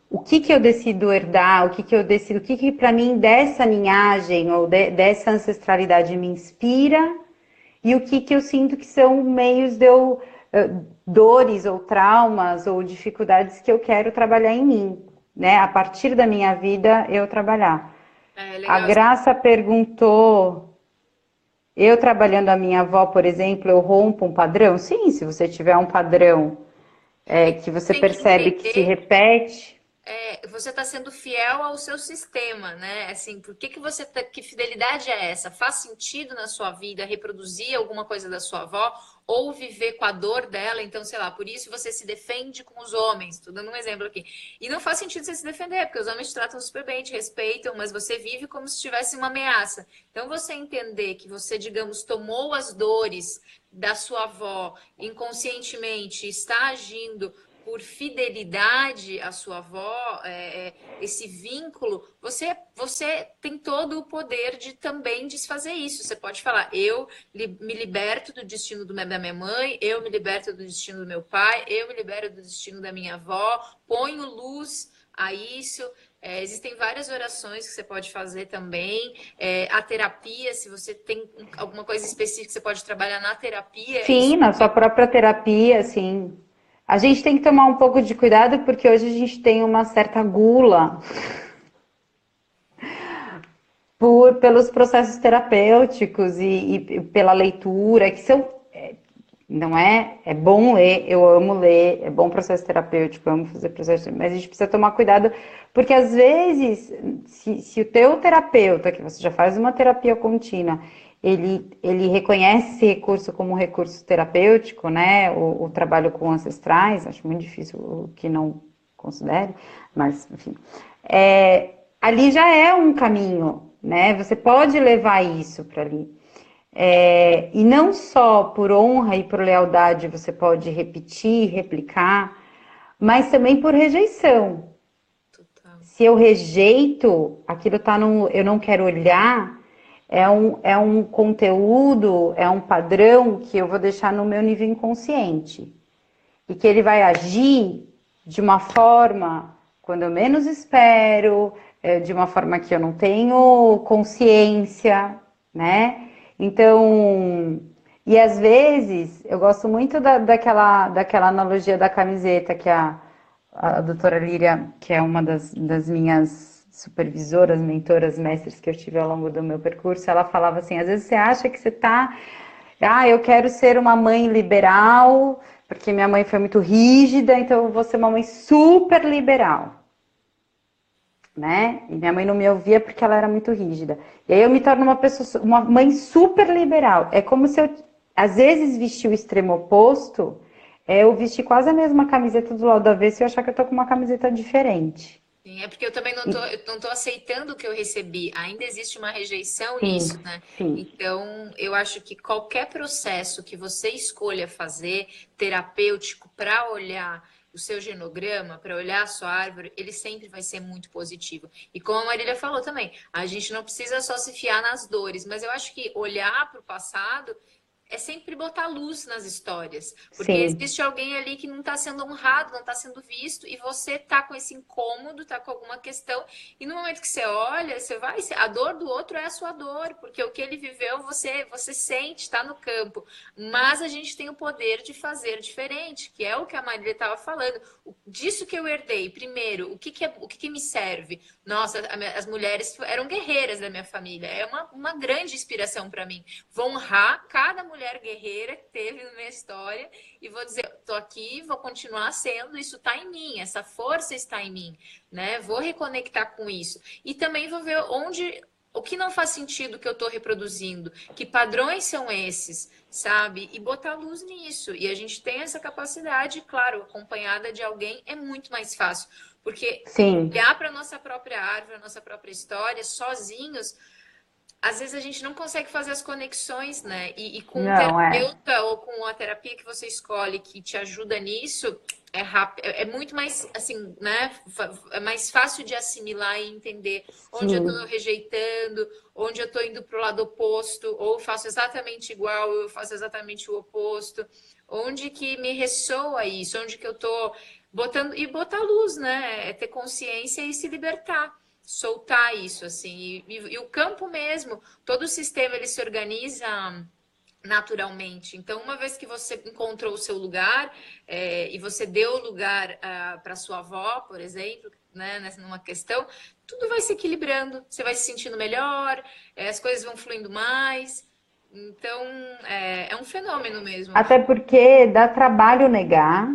o que eu decido herdar, o que para mim dessa linhagem ou dessa ancestralidade me inspira, e o que eu sinto que são meios de eu, dores ou traumas ou dificuldades que eu quero trabalhar em mim, né? A partir da minha vida eu trabalhar. É A legal. Graça perguntou, eu trabalhando a minha avó, por exemplo, eu rompo um padrão? Sim, se você tiver um padrão É que que você tem que percebe que se entender. repete. Você está sendo fiel ao seu sistema, né? Assim, por que que você tá, que fidelidade é essa? Faz sentido na sua vida reproduzir alguma coisa da sua avó ou viver com a dor dela? Então, sei lá, por isso você se defende com os homens. Estou dando um exemplo aqui. E não faz sentido você se defender, porque os homens te tratam super bem, te respeitam, mas você vive como se tivesse uma ameaça. Então, você entender que você, digamos, tomou as dores da sua avó inconscientemente, está agindo por fidelidade à sua avó, esse vínculo, você tem todo o poder de também desfazer isso. Você pode falar, me liberto do destino da minha mãe, eu me liberto do destino do meu pai, eu me libero do destino da minha avó, ponho luz a isso. Existem várias orações que você pode fazer também. A terapia, se você tem alguma coisa específica que você pode trabalhar na terapia, é Sim, isso. na sua própria terapia, sim. A gente tem que tomar um pouco de cuidado porque hoje a gente tem uma certa gula pelos processos terapêuticos e pela leitura, que são, não é? É bom ler, eu amo ler, é bom processo terapêutico, eu amo fazer processo, mas a gente precisa tomar cuidado, porque às vezes, se o teu terapeuta, que você já faz uma terapia contínua, ele reconhece esse recurso como um recurso terapêutico, né? O trabalho com ancestrais, acho muito difícil o que não considere, mas enfim. Ali já é um caminho, né? Você pode levar isso para ali. E não só por honra e por lealdade você pode repetir, replicar, mas também por rejeição. Total. Se eu rejeito, aquilo tá no eu não quero olhar, é um conteúdo, é um padrão que eu vou deixar no meu nível inconsciente. E que ele vai agir de uma forma, quando eu menos espero, de uma forma que eu não tenho consciência, né? Então, e às vezes, eu gosto muito daquela analogia da camiseta que a doutora Líria, que é uma das minhas supervisoras, mentoras, mestres que eu tive ao longo do meu percurso, ela falava assim, às vezes você acha que você tá, eu quero ser uma mãe liberal, porque minha mãe foi muito rígida, então eu vou ser uma mãe super liberal, né? E minha mãe não me ouvia porque ela era muito rígida. E aí eu me torno uma mãe super liberal. É como se eu, às vezes, vestir o extremo oposto, eu vestir quase a mesma camiseta do lado do avesso e eu achar que eu tô com uma camiseta diferente. Sim, é porque eu também eu não tô aceitando o que eu recebi. Ainda existe uma rejeição Sim, nisso, né? sim. Então, eu acho que qualquer processo que você escolha fazer terapêutico para olhar o seu genograma, para olhar a sua árvore, ele sempre vai ser muito positivo. E como a Marília falou também, a gente não precisa só se fiar nas dores, mas eu acho que olhar para o passado é sempre botar luz nas histórias, porque Sim, existe alguém ali que não está sendo honrado, não está sendo visto, e você está com esse incômodo, está com alguma questão, e no momento que você olha, você vai, a dor do outro é a sua dor, porque o que ele viveu, você sente, está no campo, mas a gente tem o poder de fazer diferente, que é o que a Marília estava falando, disso que eu herdei, primeiro, o que me serve? Nossa, as mulheres eram guerreiras da minha família, é uma grande inspiração para mim. Vou honrar cada mulher guerreira que teve na minha história e vou dizer, tô aqui, vou continuar sendo, isso está em mim, essa força está em mim, né? Vou reconectar com isso. E também vou ver onde o que não faz sentido que eu estou reproduzindo, que padrões são esses, sabe? E botar luz nisso. E a gente tem essa capacidade, claro, acompanhada de alguém é muito mais fácil, porque sim, olhar para nossa própria árvore, a nossa própria história, sozinhos, às vezes a gente não consegue fazer as conexões, né? E com um não é. terapeuta ou com a terapia que você escolhe que te ajuda nisso, é rápido, é muito mais assim, né? É mais fácil de assimilar e entender onde eu estou Sim. rejeitando, onde eu estou indo para o lado oposto, ou faço exatamente igual, ou eu faço exatamente o oposto, onde que me ressoa isso, onde que eu estou botando e botar luz, né? É ter consciência e se libertar soltar isso, assim. E o campo mesmo, todo o sistema ele se organiza naturalmente. Então, uma vez que você encontrou o seu lugar e você deu lugar para sua avó, por exemplo, né, numa questão, tudo vai se equilibrando. Você vai se sentindo melhor, as coisas vão fluindo mais. Então, é um fenômeno mesmo. Até porque dá trabalho negar,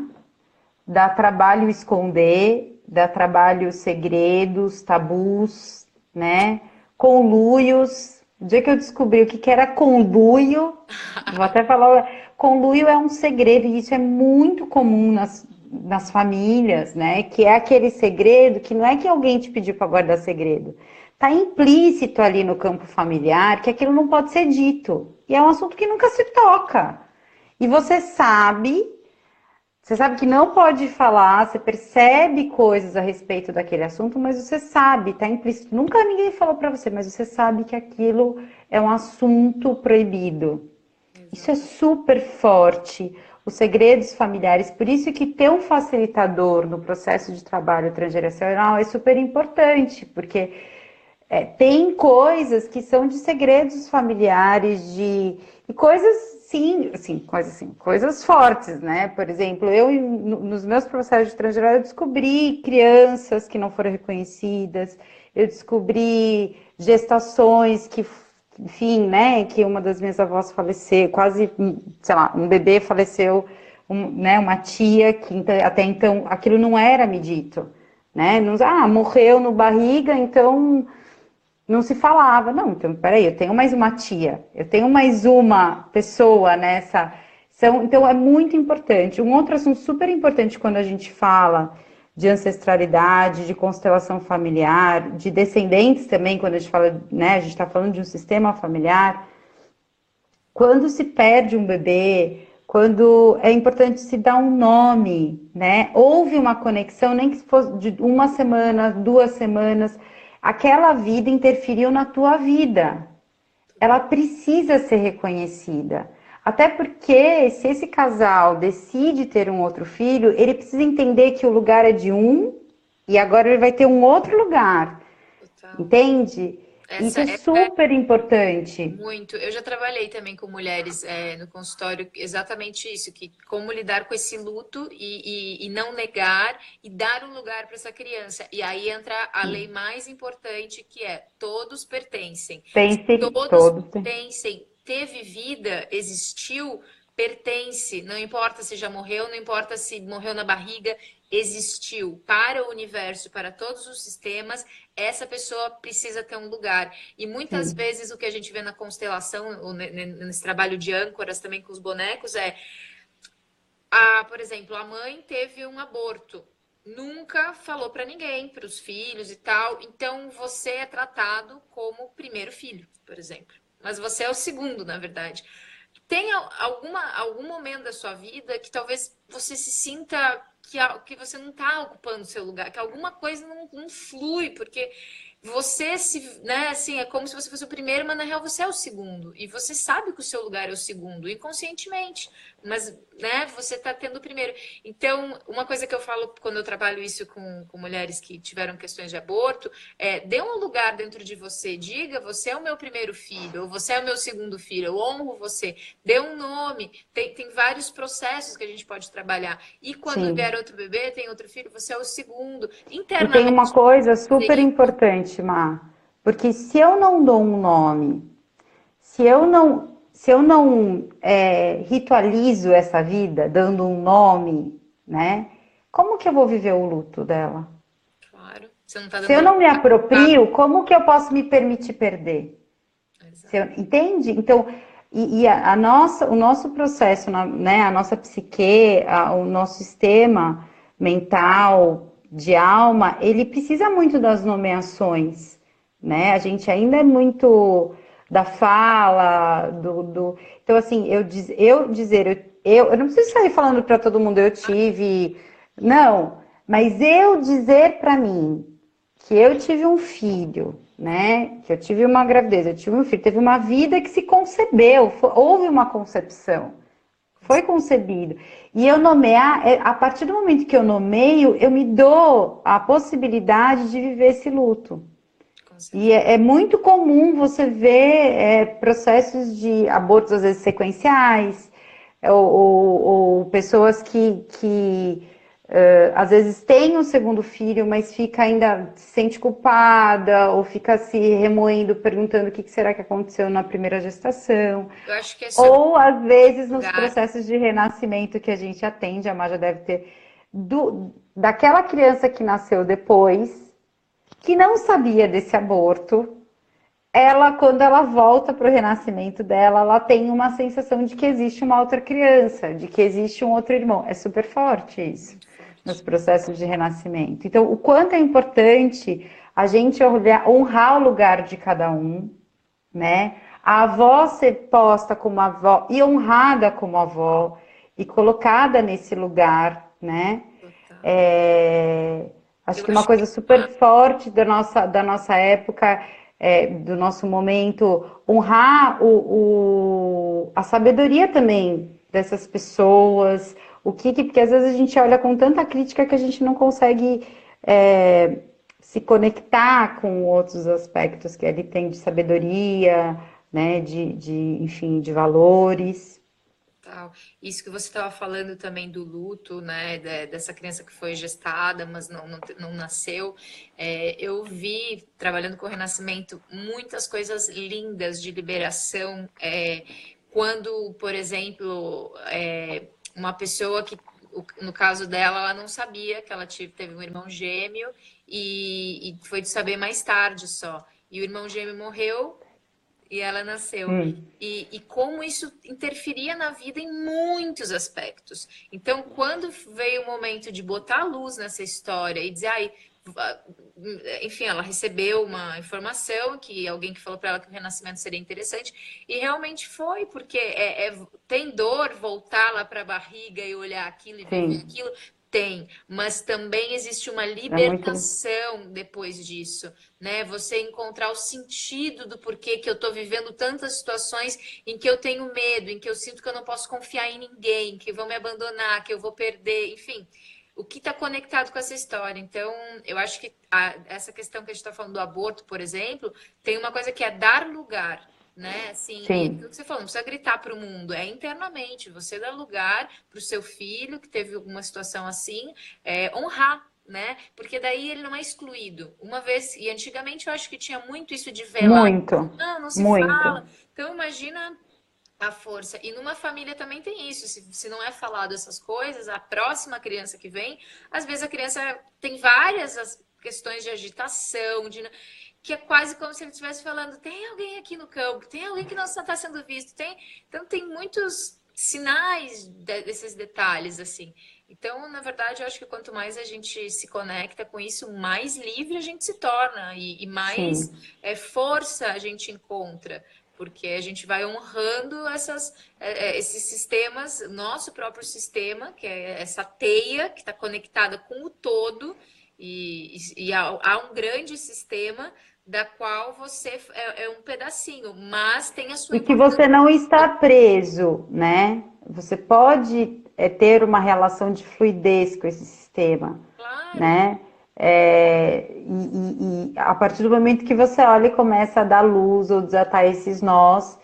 dá trabalho esconder, dá trabalho segredos, tabus, né? Conluios. O dia que eu descobri o que que era conluio, vou até falar, conluio é um segredo e isso é muito comum nas famílias, né? Que é aquele segredo que não é que alguém te pediu para guardar segredo. Tá implícito ali no campo familiar que aquilo não pode ser dito. E é um assunto que nunca se toca. E você sabe que não pode falar, você percebe coisas a respeito daquele assunto, mas você sabe, tá implícito. Nunca ninguém falou para você, mas você sabe que aquilo é um assunto proibido. Isso é Exatamente. super forte. Os segredos familiares, por isso que ter um facilitador no processo de trabalho transgeracional é super importante, porque tem coisas que são de segredos familiares, e coisas sim, assim, coisas assim, coisas fortes, né? Por exemplo, nos meus processos de transgeração eu descobri crianças que não foram reconhecidas, eu descobri gestações que, enfim, né, que uma das minhas avós faleceu, quase, sei lá, um bebê faleceu, né, uma tia que até então aquilo não era me dito, né? Não, morreu no barriga, então não se falava. Não, então, peraí, eu tenho mais uma tia, eu tenho mais uma pessoa nessa. Então, é muito importante. Um outro assunto super importante quando a gente fala de ancestralidade, de constelação familiar, de descendentes também, quando a gente fala, né, a gente está falando de um sistema familiar. Quando se perde um bebê, quando é importante se dar um nome, né? Houve uma conexão, nem que fosse de uma semana, 2 semanas, aquela vida interferiu na tua vida. Ela precisa ser reconhecida. Até porque, se esse casal decide ter um outro filho, ele precisa entender que o lugar é de um e agora ele vai ter um outro lugar. Total. Entende? Isso Essa, é super importante. Muito. Eu já trabalhei também com mulheres no consultório, exatamente isso, que como lidar com esse luto e não negar e dar um lugar para essa criança. E aí entra a lei mais importante, que é todos pertencem. Se Pense todos todos. pertencem, teve vida, existiu, pertence. Não importa se já morreu, não importa se morreu na barriga, existiu. Para o universo, para todos os sistemas, essa pessoa precisa ter um lugar. E muitas Sim. vezes o que a gente vê na constelação, ou nesse trabalho de âncoras também com os bonecos, por exemplo, a mãe teve um aborto. Nunca falou para ninguém, para os filhos e tal. Então você é tratado como o primeiro filho, por exemplo. Mas você é o segundo, na verdade. Tem algum momento da sua vida que talvez você se sinta que você não está ocupando o seu lugar, que alguma coisa não flui, porque você se, né, assim, é como se você fosse o primeiro, mas na real você é o segundo. E você sabe que o seu lugar é o segundo, inconscientemente. Mas, né, você está tendo o primeiro. Então, uma coisa que eu falo quando eu trabalho isso com mulheres que tiveram questões de aborto, dê um lugar dentro de você, diga, você é o meu primeiro filho, ou você é o meu segundo filho, eu honro você, dê um nome, tem vários processos que a gente pode trabalhar. E quando vier Sim. outro bebê, tem outro filho, você é o segundo. E tem uma Internamente, coisa fazer super isso. importante, Má, porque se eu não dou um nome, se eu não ritualizo essa vida dando um nome, né? Como que eu vou viver o luto dela? Claro, você não está Se eu dando não me lugar. aproprio, como que eu posso me permitir perder? Exato. Entende? Então, o nosso processo, né, a nossa psique, o nosso sistema mental, de alma, ele precisa muito das nomeações, né? A gente ainda é muito da fala, então, assim, eu dizer, eu não preciso sair falando para todo mundo, eu tive, não, mas eu dizer para mim, que eu tive um filho, né? Que eu tive uma gravidez, eu tive um filho, teve uma vida que se concebeu, houve uma concepção, foi concebido. E eu nomear, a partir do momento que eu nomeio, eu me dou a possibilidade de viver esse luto. Com E certeza. é muito comum você ver processos de abortos, às vezes sequenciais, ou pessoas que às vezes têm um segundo filho, mas fica ainda se sente culpada, ou fica se remoendo, perguntando o que será que aconteceu na primeira gestação. Eu acho que é sobre Ou às vezes nos lugar. processos de renascimento que a gente atende, a Má já deve ter, daquela criança que nasceu depois, que não sabia desse aborto, ela, quando ela volta para o renascimento dela, ela tem uma sensação de que existe uma outra criança, de que existe um outro irmão. É super forte isso Muito nos forte. processos de renascimento. Então, o quanto é importante a gente honrar o lugar de cada um, né? A avó ser posta como avó e honrada como avó e colocada nesse lugar, né? Total. É, acho Eu que uma acho que coisa super forte da nossa época, do nosso momento, honrar a sabedoria também dessas pessoas, porque às vezes a gente olha com tanta crítica que a gente não consegue se conectar com outros aspectos que ele tem de sabedoria, né, enfim, de valores. tal. Isso que você estava falando também do luto, né? Dessa criança que foi gestada, mas não nasceu. Eu vi, trabalhando com o Renascimento, muitas coisas lindas de liberação. Quando, por exemplo, uma pessoa que, no caso dela, ela não sabia que ela teve um irmão gêmeo e foi de saber mais tarde só. E o irmão gêmeo morreu e ela nasceu. E como isso interferia na vida em muitos aspectos. Então, quando veio o momento de botar a luz nessa história e dizer, ai, enfim, ela recebeu uma informação que alguém que falou para ela que o renascimento seria interessante, e realmente foi, porque tem dor voltar lá para a barriga e olhar aquilo e viver Sim, aquilo. Tem, mas também existe uma é muito. libertação depois disso, né? Você encontrar o sentido do porquê que eu estou vivendo tantas situações em que eu tenho medo, em que eu sinto que eu não posso confiar em ninguém, que vão me abandonar, que eu vou perder, enfim. O que está conectado com essa história? Então, eu acho que essa questão que a gente está falando do aborto, por exemplo, tem uma coisa que é dar lugar, né? Assim, e aquilo Sim, que você falou, não precisa gritar para o mundo, é internamente. Você dá lugar para o seu filho que teve alguma situação assim, honrar, né? Porque daí ele não é excluído. Uma vez, e antigamente eu acho que tinha muito isso de velar. muito, Não, não se fala. muito. Então imagina a força. E numa família também tem isso. Se não é falado essas coisas, a próxima criança que vem, às vezes a criança tem várias questões de agitação, que é quase como se ele estivesse falando: tem alguém aqui no campo, tem alguém que não está sendo visto, tem. Então tem muitos sinais desses detalhes assim. Então, na verdade, eu acho que quanto mais a gente se conecta com isso, mais livre a gente se torna e mais Sim, força a gente encontra. porque a gente vai honrando esses sistemas, nosso próprio sistema, que é essa teia que está conectada com o todo, e há um grande sistema da qual você é um pedacinho, mas tem a sua E que importância. você não está preso, né? Você pode ter uma relação de fluidez com esse sistema, Claro, né? E a partir do momento que você olha e começa a dar luz ou desatar esses nós,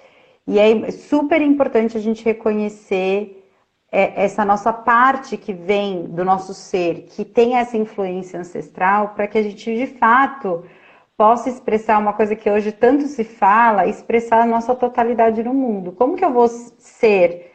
e é super importante a gente reconhecer essa nossa parte que vem do nosso ser, que tem essa influência ancestral, para que a gente de fato possa expressar uma coisa que hoje tanto se fala, expressar a nossa totalidade no mundo. Como que eu vou ser?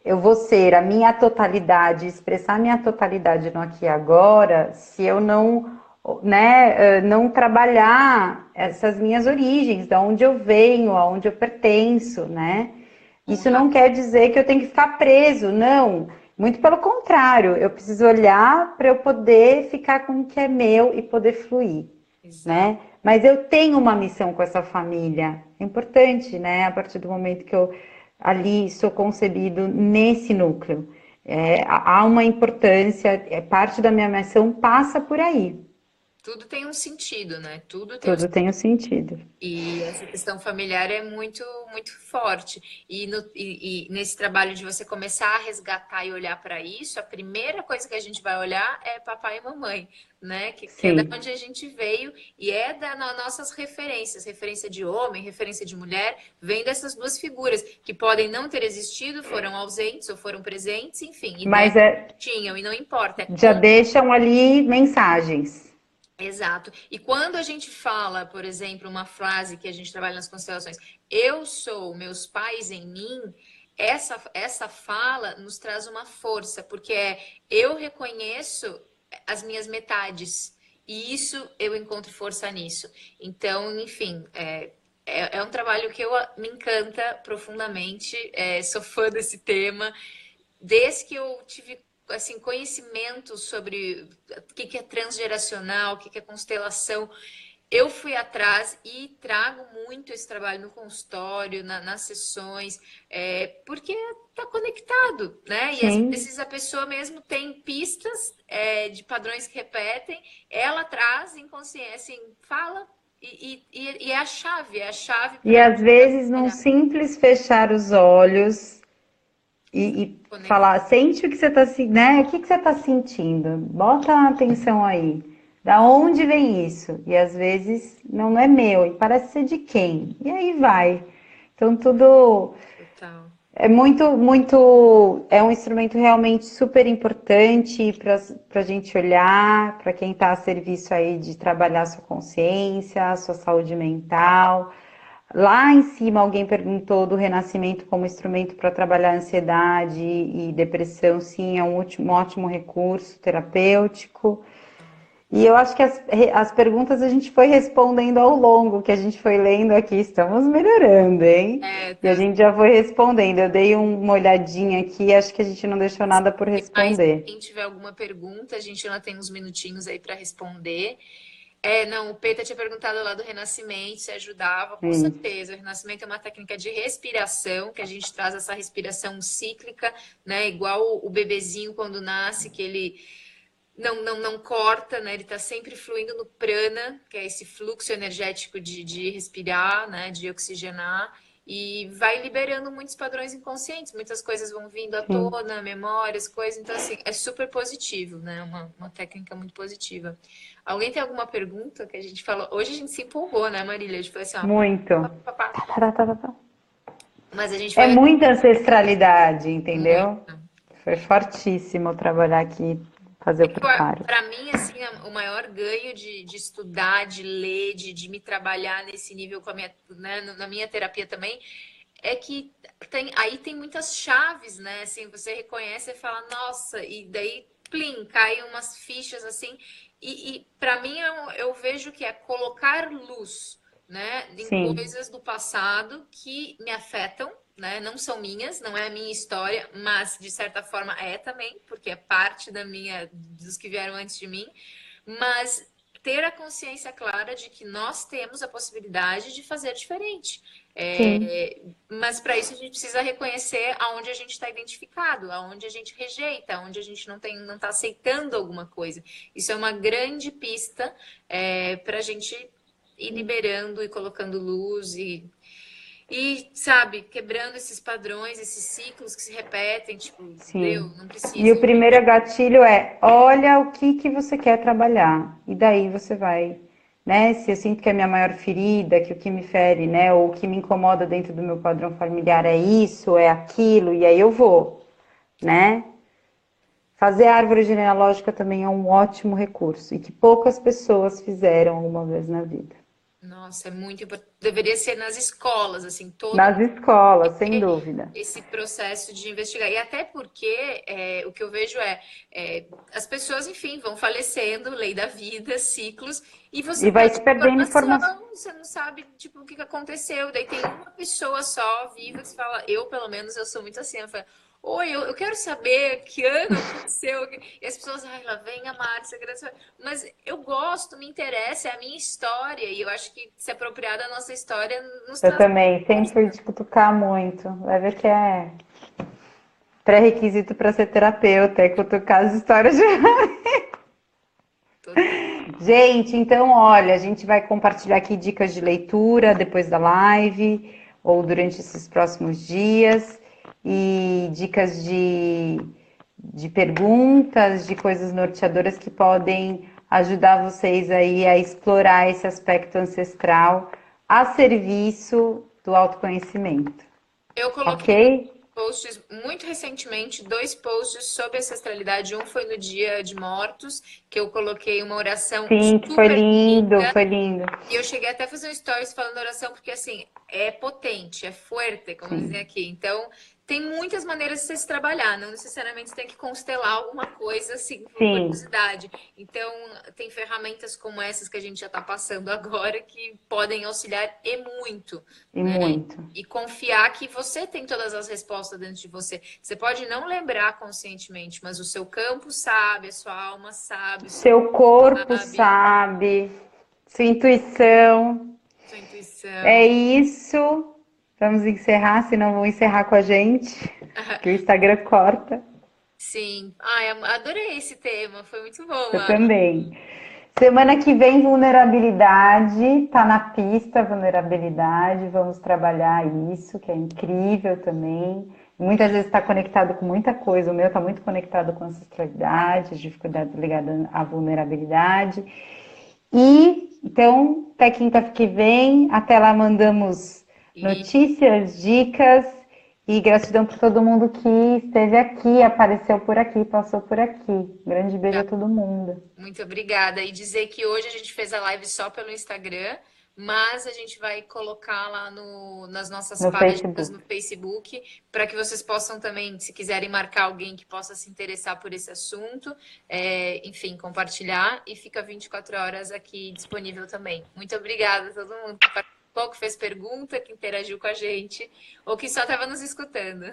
Eu vou ser a minha totalidade, expressar a minha totalidade no aqui e agora, se eu não, né, não trabalhar essas minhas origens, de onde eu venho, aonde eu pertenço, né? Isso honrar. não quer dizer que eu tenho que ficar preso, não. Muito pelo contrário, eu preciso olhar para eu poder ficar com o que é meu e poder fluir, Exato. né? Mas eu tenho uma missão com essa família. É importante, né? A partir do momento que eu ali sou concebido nesse núcleo. Há uma importância, parte da minha missão passa por aí. Tudo tem um sentido, né? Tudo tem um. Tudo tem um sentido. E essa questão familiar é muito, muito forte. E nesse trabalho de você começar a resgatar e olhar para isso, a primeira coisa que a gente vai olhar é papai e mamãe, né? Que é da Sim. onde a gente veio e é das nossas referências, referência de homem, referência de mulher, vem dessas duas figuras que podem não ter existido, foram ausentes ou foram presentes, enfim, ideias Mas tinham e não importa, é já como. deixam ali mensagens. Exato. E quando a gente fala, por exemplo, uma frase que a gente trabalha nas constelações, eu sou meus pais em mim, essa fala nos traz uma força, porque eu reconheço as minhas metades, e isso eu encontro força nisso. Então, enfim, é um trabalho que me encanta profundamente, sou fã desse tema desde que eu tive assim conhecimento sobre o que é transgeracional, o que é constelação, eu fui atrás e trago muito esse trabalho no consultório, nas sessões, porque está conectado, né? E às Sim. vezes a pessoa mesmo tem pistas de padrões que repetem, ela traz inconsciência, assim, fala e é a chave E para às vezes, num simples fechar os olhos e conectar. falar, sente o que você está, né? O que que você está sentindo? Bota a atenção aí. Da onde vem isso? E às vezes não é meu, e parece ser de quem? E aí vai. Então tudo Total. é muito, é um instrumento realmente super importante para a gente olhar, para quem está a serviço aí de trabalhar sua consciência, sua saúde mental. Lá em cima, alguém perguntou do renascimento como instrumento para trabalhar ansiedade e depressão. Sim, é um ótimo recurso terapêutico. E eu acho que as perguntas a gente foi respondendo ao longo, que a gente foi lendo aqui. Estamos melhorando, hein? E a Tá. gente já foi respondendo. Eu dei uma olhadinha aqui, acho que a gente não deixou nada por Mas responder. quem tiver alguma pergunta, a gente ainda tem uns minutinhos aí para responder. Não, o Peter tinha perguntado lá do renascimento, se ajudava, com Sim, certeza. O renascimento é uma técnica de respiração, que a gente traz essa respiração cíclica, né? Igual o bebezinho quando nasce, que ele não corta, né? Ele está sempre fluindo no prana, que é esse fluxo energético de respirar, né? De oxigenar. E vai liberando muitos padrões inconscientes, muitas coisas vão vindo à sim. tona, memórias, coisas. Então, assim, é super positivo, né? Uma técnica muito positiva. Alguém tem alguma pergunta que a gente falou? Hoje a gente se empolgou, né, Marília? A gente falou assim, ó, Muito. pá, pá, pá. Tá, tá, tá, tá, tá. Mas a gente É foi muita ancestralidade, muito. entendeu? Foi fortíssimo trabalhar aqui, fazer o preparo. Para mim, assim, o maior ganho de estudar, de ler, de me trabalhar nesse nível com a minha, né, na minha terapia também, é que aí tem muitas chaves, né? Assim, você reconhece e fala, nossa, e daí, plim, caem umas fichas assim. E para mim, eu vejo que é colocar luz, né, em Sim, coisas do passado que me afetam, né? Não são minhas, não é a minha história, mas de certa forma é também, porque é parte da minha, dos que vieram antes de mim. Mas ter a consciência clara de que nós temos a possibilidade de fazer diferente. Sim, Mas para isso a gente precisa reconhecer aonde a gente está identificado, aonde a gente rejeita, aonde a gente não está aceitando alguma coisa. Isso é uma grande pista para a gente ir liberando e colocando luz sabe, quebrando esses padrões, esses ciclos que se repetem, tipo, sim. não E o preciso. primeiro gatilho é, olha o que você quer trabalhar. E daí você vai, né? Se eu sinto que é a minha maior ferida, que o que me fere, né? Ou o que me incomoda dentro do meu padrão familiar é isso, é aquilo, e aí eu vou, né? Fazer árvore genealógica também é um ótimo recurso e que poucas pessoas fizeram alguma vez na vida. Nossa, é muito importante. Deveria ser nas escolas, assim, todo Nas mundo escolas, sem ter dúvida. esse processo de investigar. E até porque o que eu vejo as pessoas, enfim, vão falecendo, lei da vida, ciclos, e você E vai perde se perdendo informação. informação, você não sabe, tipo, o que que aconteceu. Daí tem uma pessoa só viva que você fala, eu, pelo menos, eu sou muito assim, eu falo, oi, eu quero saber que ano aconteceu. E as pessoas, ai, lá vem a Márcia, mas eu gosto, me interessa, é a minha história, e eu acho que se apropriar da nossa história nos Eu traz também, sempre fui força. de cutucar muito. Vai ver que é pré-requisito para ser terapeuta, é cutucar as histórias de... Total. Gente, então, olha, a gente vai compartilhar aqui dicas de leitura depois da live ou durante esses próximos dias e dicas de perguntas, de coisas norteadoras que podem ajudar vocês aí a explorar esse aspecto ancestral a serviço do autoconhecimento, Eu coloquei nos ok? posts muito recentemente dois posts sobre ancestralidade. Um foi no Dia de Mortos, que eu coloquei uma oração Sim, foi super lindo, linda. foi lindo. E eu cheguei até a fazer um stories falando oração, porque assim, é potente, é fuerte, como dizem Sim, aqui. Então, tem muitas maneiras de você se trabalhar, não necessariamente você tem que constelar alguma coisa, assim, por sim, curiosidade. Então, tem ferramentas como essas que a gente já está passando agora que podem auxiliar e muito, e né? muito. E confiar que você tem todas as respostas dentro de você. Você pode não lembrar conscientemente, mas o seu campo sabe, a sua alma sabe, o seu Seu corpo sabe, sabe, sua intuição. sua É intuição. isso. Vamos encerrar, senão vão encerrar com a gente, que o Instagram corta. Sim. Ai, adorei esse tema. Foi muito bom, Eu Mar. também. Semana que vem, vulnerabilidade. Tá na pista, vulnerabilidade. Vamos trabalhar isso, que é incrível também. Muitas vezes está conectado com muita coisa. O meu está muito conectado com ancestralidade, dificuldade ligada à vulnerabilidade. E então, até quinta que vem, até lá mandamos E notícias, dicas e gratidão por todo mundo que esteve aqui, apareceu por aqui, passou por aqui. Grande beijo a todo mundo. muito obrigada. E dizer que hoje a gente fez a live só pelo Instagram, mas a gente vai colocar lá nas nossas No páginas Facebook. no Facebook, para que vocês possam também, se quiserem marcar alguém que possa se interessar por esse assunto, enfim, compartilhar e fica 24 horas aqui disponível também. Muito obrigada a todo mundo que participou, que fez pergunta, que interagiu com a gente, ou que só estava nos escutando.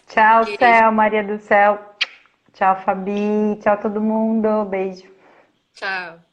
Tchau, Beijo, céu, Maria do Céu. Tchau, Fabi. Tchau, todo mundo. Beijo. tchau.